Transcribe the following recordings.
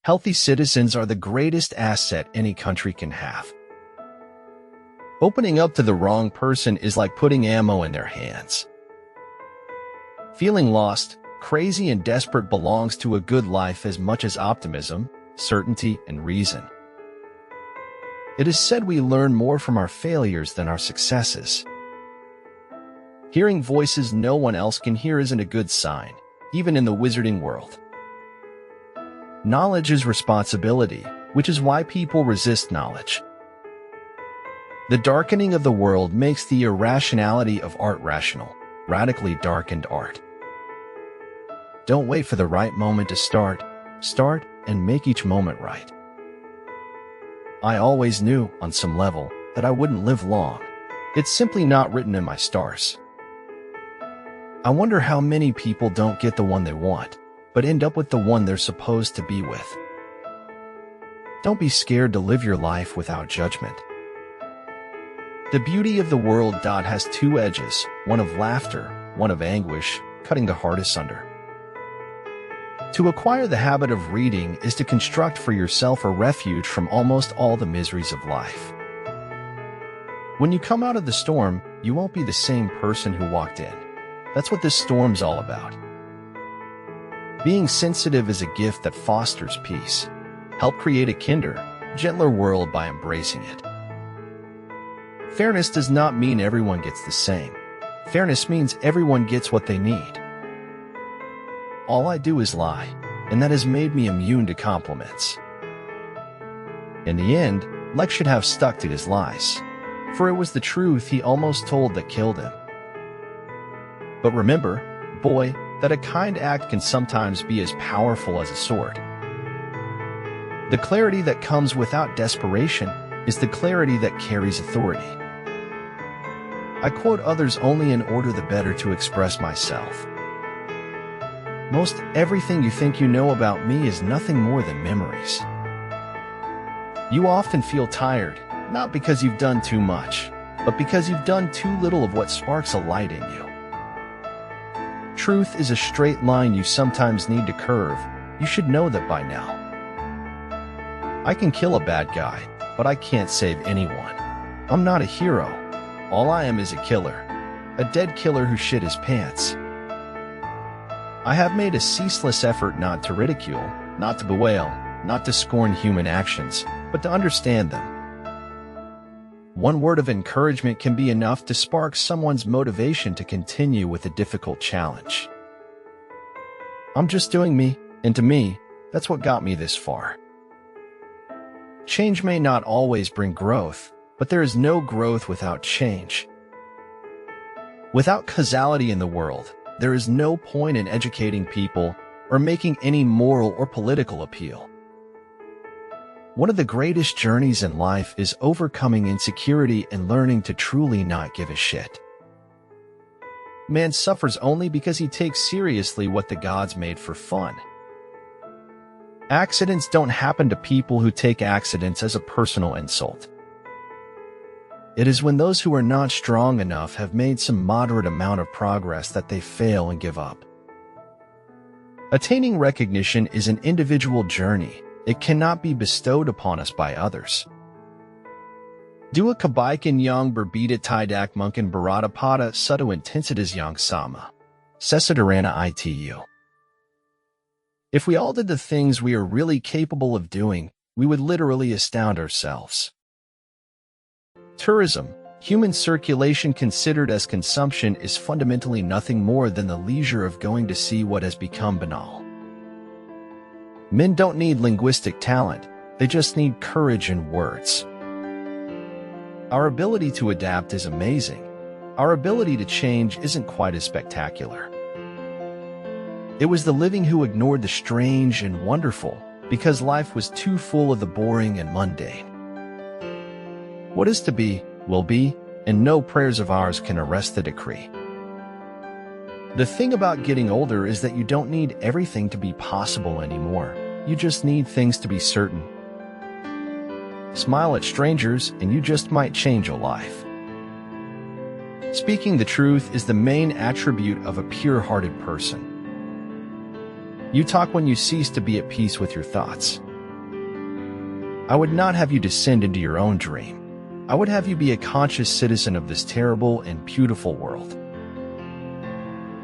Healthy citizens are the greatest asset any country can have. Opening up to the wrong person is like putting ammo in their hands. Feeling lost, crazy, and desperate belongs to a good life as much as optimism, certainty, and reason. It is said we learn more from our failures than our successes. Hearing voices no one else can hear isn't a good sign, even in the wizarding world. Knowledge is responsibility, which is why people resist knowledge. The darkening of the world makes the irrationality of art rational, radically darkened art. Don't wait for the right moment to start. Start and make each moment right. I always knew, on some level, that I wouldn't live long. It's simply not written in my stars. I wonder how many people don't get the one they want, but end up with the one they're supposed to be with. Don't be scared to live your life without judgment. The beauty of the world has two edges, one of laughter, one of anguish, cutting the heart asunder. To acquire the habit of reading is to construct for yourself a refuge from almost all the miseries of life. When you come out of the storm, you won't be the same person who walked in. That's what this storm's all about. Being sensitive is a gift that fosters peace. Help create a kinder, gentler world by embracing it. Fairness does not mean everyone gets the same. Fairness means everyone gets what they need. All I do is lie, and that has made me immune to compliments. In the end, Lex should have stuck to his lies, for it was the truth he almost told that killed him. But remember, boy, that a kind act can sometimes be as powerful as a sword. The clarity that comes without desperation is the clarity that carries authority. I quote others only in order the better to express myself. Most everything you think you know about me is nothing more than memories. You often feel tired, not because you've done too much, but because you've done too little of what sparks a light in you. Truth is a straight line you sometimes need to curve. You should know that by now. I can kill a bad guy, but I can't save anyone. I'm not a hero. All I am is a killer. A dead killer who shit his pants. I have made a ceaseless effort not to ridicule, not to bewail, not to scorn human actions, but to understand them. One word of encouragement can be enough to spark someone's motivation to continue with a difficult challenge. I'm just doing me, and to me, that's what got me this far. Change may not always bring growth, but there is no growth without change. Without causality in the world, there is no point in educating people or making any moral or political appeal. One of the greatest journeys in life is overcoming insecurity and learning to truly not give a shit. Man suffers only because he takes seriously what the gods made for fun. Accidents don't happen to people who take accidents as a personal insult. It is when those who are not strong enough have made some moderate amount of progress that they fail and give up. Attaining recognition is an individual journey. It cannot be bestowed upon us by others. Dua kebaikan yang berbeda tidak mungkin berada pada suatu intensitas yang sama. Sesederhana itu. If we all did the things we are really capable of doing, we would literally astound ourselves. Tourism, human circulation considered as consumption, is fundamentally nothing more than the leisure of going to see what has become banal. Men don't need linguistic talent, they just need courage and words. Our ability to adapt is amazing. Our ability to change isn't quite as spectacular. It was the living who ignored the strange and wonderful, because life was too full of the boring and mundane. What is to be, will be, and no prayers of ours can arrest the decree. The thing about getting older is that you don't need everything to be possible anymore. You just need things to be certain. Smile at strangers, and you just might change a life. Speaking the truth is the main attribute of a pure-hearted person. You talk when you cease to be at peace with your thoughts. I would not have you descend into your own dream. I would have you be a conscious citizen of this terrible and beautiful world.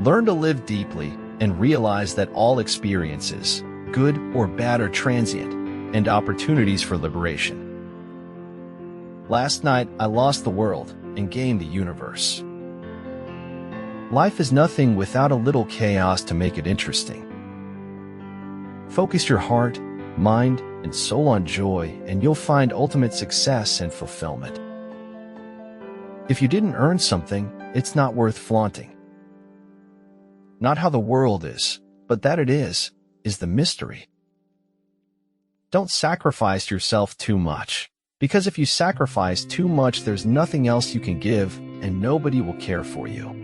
Learn to live deeply and realize that all experiences, good or bad, are transient and opportunities for liberation. Last night, I lost the world and gained the universe. Life is nothing without a little chaos to make it interesting. Focus your heart, mind, and soul on joy, and you'll find ultimate success and fulfillment. If you didn't earn something, it's not worth flaunting. Not how the world is, but that it is the mystery. Don't sacrifice yourself too much, because if you sacrifice too much, there's nothing else you can give, and nobody will care for you.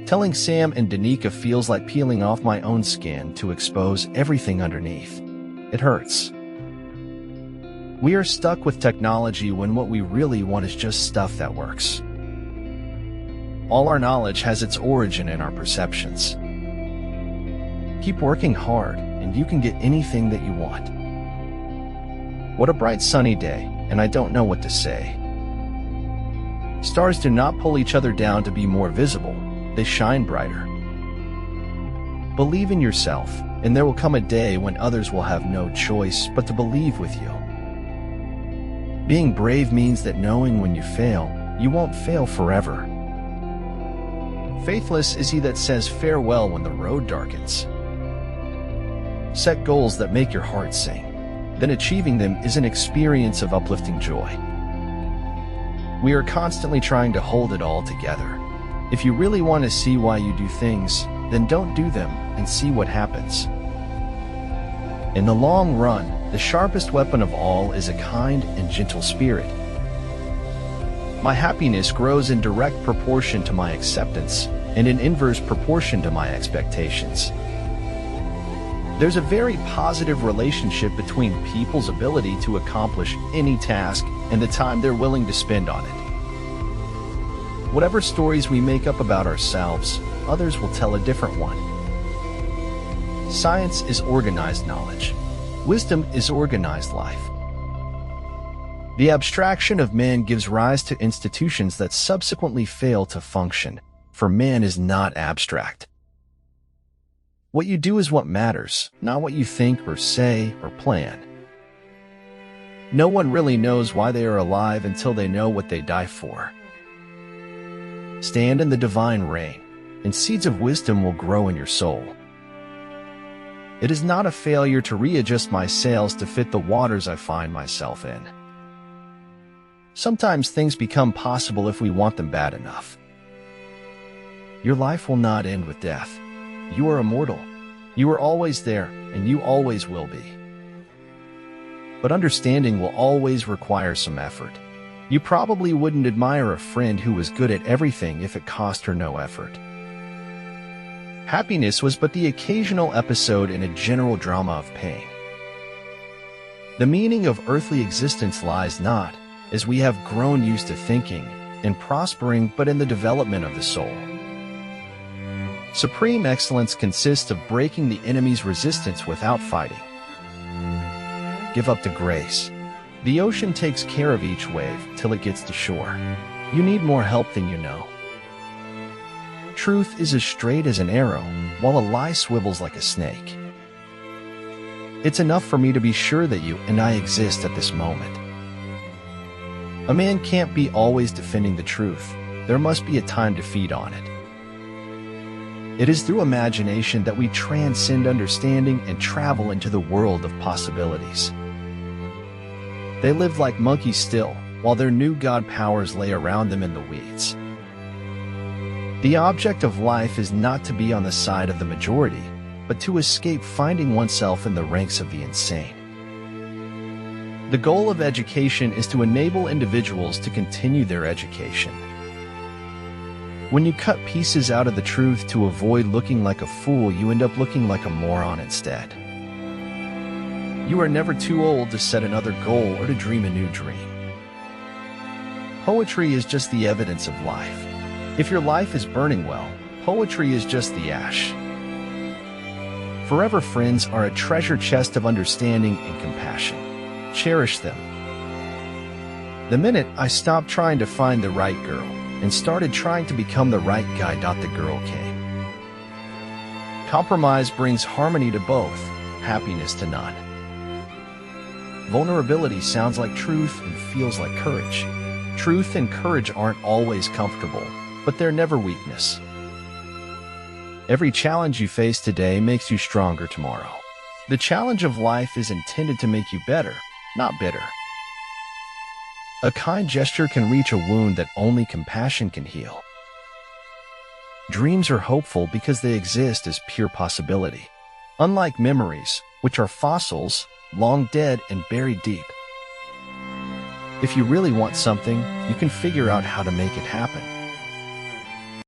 Telling Sam and Danica feels like peeling off my own skin to expose everything underneath. It hurts. We are stuck with technology when what we really want is just stuff that works. All our knowledge has its origin in our perceptions. Keep working hard, and you can get anything that you want. What a bright sunny day, and I don't know what to say. Stars do not pull each other down to be more visible. They shine brighter. Believe in yourself, and there will come a day when others will have no choice but to believe with you. Being brave means that knowing when you fail, you won't fail forever. Faithless is he that says farewell when the road darkens. Set goals that make your heart sing. Then achieving them is an experience of uplifting joy. We are constantly trying to hold it all together. If you really want to see why you do things, then don't do them and see what happens. In the long run, the sharpest weapon of all is a kind and gentle spirit. My happiness grows in direct proportion to my acceptance and in inverse proportion to my expectations. There's a very positive relationship between people's ability to accomplish any task and the time they're willing to spend on it. Whatever stories we make up about ourselves, others will tell a different one. Science is organized knowledge. Wisdom is organized life. The abstraction of man gives rise to institutions that subsequently fail to function, for man is not abstract. What you do is what matters, not what you think or say or plan. No one really knows why they are alive until they know what they die for. Stand in the divine rain, and seeds of wisdom will grow in your soul. It is not a failure to readjust my sails to fit the waters I find myself in. Sometimes things become possible if we want them bad enough. Your life will not end with death. You are immortal. You are always there, and you always will be. But understanding will always require some effort. You probably wouldn't admire a friend who was good at everything if it cost her no effort. Happiness was but the occasional episode in a general drama of pain. The meaning of earthly existence lies not, as we have grown used to thinking, in prospering, but in the development of the soul. Supreme excellence consists of breaking the enemy's resistance without fighting. Give up to grace. The ocean takes care of each wave till it gets to shore. You need more help than you know. Truth is as straight as an arrow, while a lie swivels like a snake. It's enough for me to be sure that you and I exist at this moment. A man can't be always defending the truth. There must be a time to feed on it. It is through imagination that we transcend understanding and travel into the world of possibilities. They lived like monkeys still, while their new god powers lay around them in the weeds. The object of life is not to be on the side of the majority, but to escape finding oneself in the ranks of the insane. The goal of education is to enable individuals to continue their education. When you cut pieces out of the truth to avoid looking like a fool, you end up looking like a moron instead. You are never too old to set another goal or to dream a new dream. Poetry is just the evidence of life. If your life is burning well, poetry is just the ash. Forever friends are a treasure chest of understanding and compassion. Cherish them. The minute I stopped trying to find the right girl and started trying to become the right guy, the girl came. Compromise brings harmony to both, happiness to none. Vulnerability sounds like truth and feels like courage. Truth and courage aren't always comfortable, but they're never weakness. Every challenge you face today makes you stronger tomorrow. The challenge of life is intended to make you better, not bitter. A kind gesture can reach a wound that only compassion can heal. Dreams are hopeful because they exist as pure possibility, unlike memories, which are fossils, long dead and buried deep. If you really want something, you can figure out how to make it happen.